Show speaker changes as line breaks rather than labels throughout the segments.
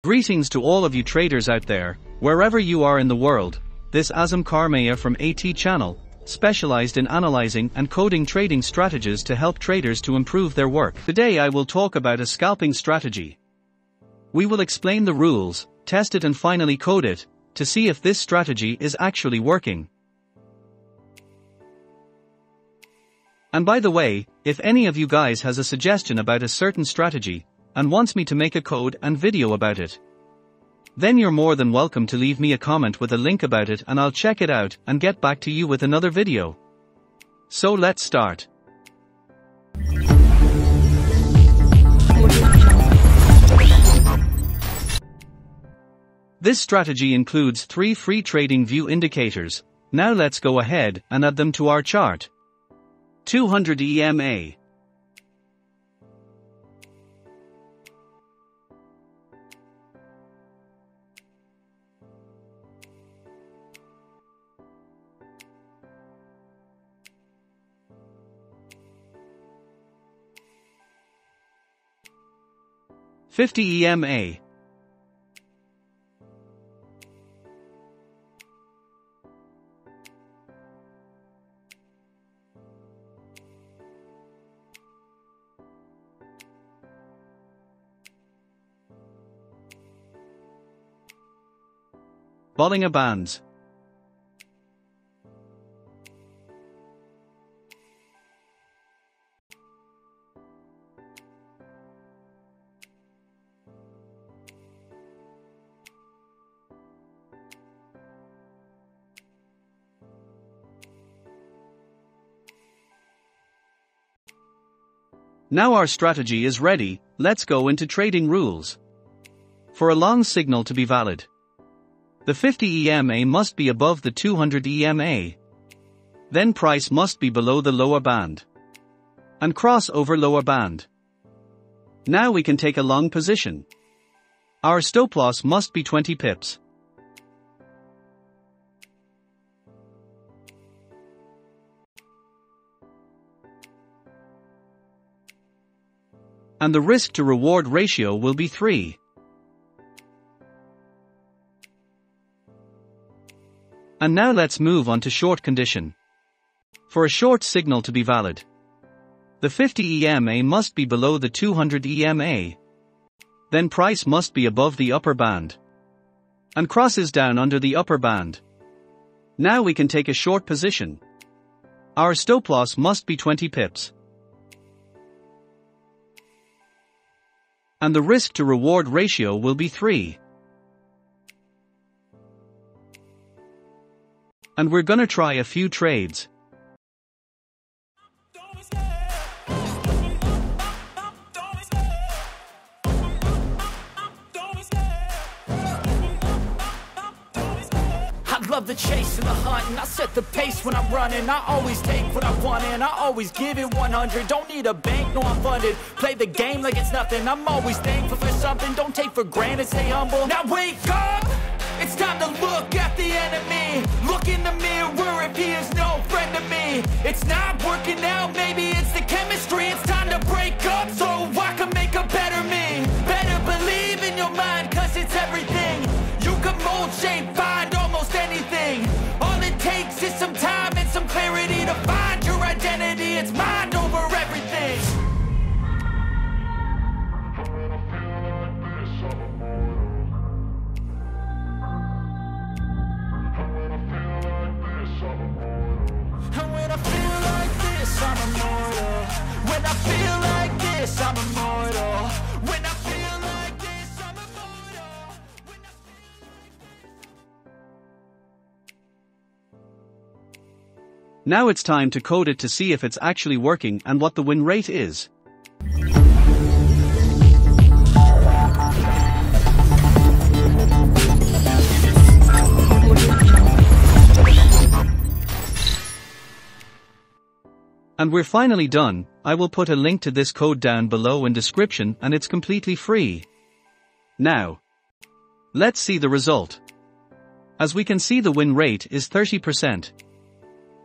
Greetings to all of you traders out there, wherever you are in the world. This Azam Karmaya from AT channel, specialized in analyzing and coding trading strategies to help traders to improve their work. Today I will talk about a scalping strategy. We will explain the rules, test it and finally code it, to see if this strategy is actually working. And by the way, if any of you guys has a suggestion about a certain strategy, and wants me to make a code and video about it, then you're more than welcome to leave me a comment with a link about it and I'll check it out and get back to you with another video. So let's start. This strategy includes 3 free trading view indicators. Now let's go ahead and add them to our chart. 200 EMA. 50 EMA. 50 Bollinger bands. 50 Now our strategy is ready, let's go into trading rules. For a long signal to be valid, the 50 EMA must be above the 200 EMA. Then price must be below the lower band. And cross over lower band. Now we can take a long position. Our stop loss must be 20 pips. And the risk to reward ratio will be 3. And now let's move on to short condition. For a short signal to be valid, the 50 EMA must be below the 200 EMA. Then price must be above the upper band. And crosses down under the upper band. Now we can take a short position. Our stop loss must be 20 pips. And the risk to reward ratio will be 3. And we're gonna try a few trades.
Love the chase and the hunt, and I set the pace when I'm running. I always take what I want and I always give it 100. Don't need a bank, no I'm funded. Play the game like it's nothing. I'm always thankful for something. Don't take for granted, stay humble. Now wake up, it's time to look at the enemy. Look in the mirror if he is no friend to me. It's not working out, maybe it's the chemistry. It's time to break up so I can make a better me. Better believe in your mind, cause it's everything. You can mold, shape, find almost anything. All it takes is some time and some clarity to find your identity. It's mind over everything. And when I feel like this, I'm immortal. When I feel like this, I'm immortal. When I feel like this, I'm immortal.
Now it's time to code it to see if it's actually working and what the win rate is. And we're finally done. I will put a link to this code down below in description and it's completely free. Now, let's see the result. As we can see, the win rate is 30%.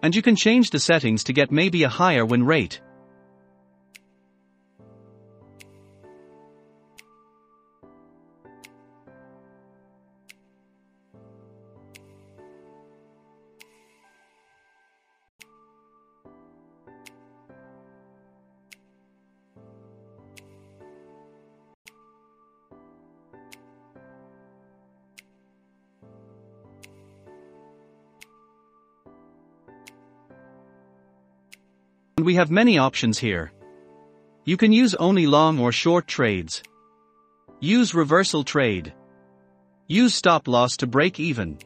And you can change the settings to get maybe a higher win rate. we have many options here. You can use only long or short trades. Use reversal trade. Use stop loss to break even.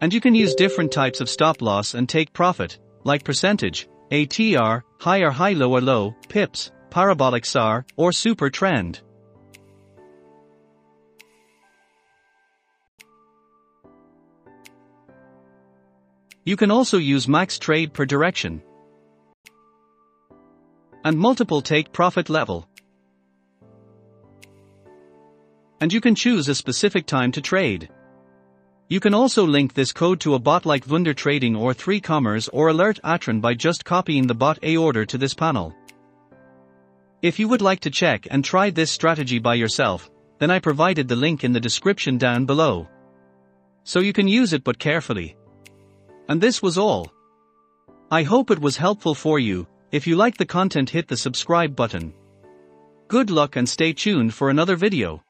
And you can use different types of stop loss and take profit, like percentage, ATR, higher high lower low, pips, parabolic SAR, or super trend. You can also use max trade per direction and multiple take profit level. And you can choose a specific time to trade. You can also link this code to a bot like Wunder Trading or 3Commerce or Alert Atron by just copying the bot A order to this panel. If you would like to check and try this strategy by yourself, then I provided the link in the description down below. So you can use it but carefully. And this was all. I hope it was helpful for you. If you like the content, hit the subscribe button. Good luck and stay tuned for another video.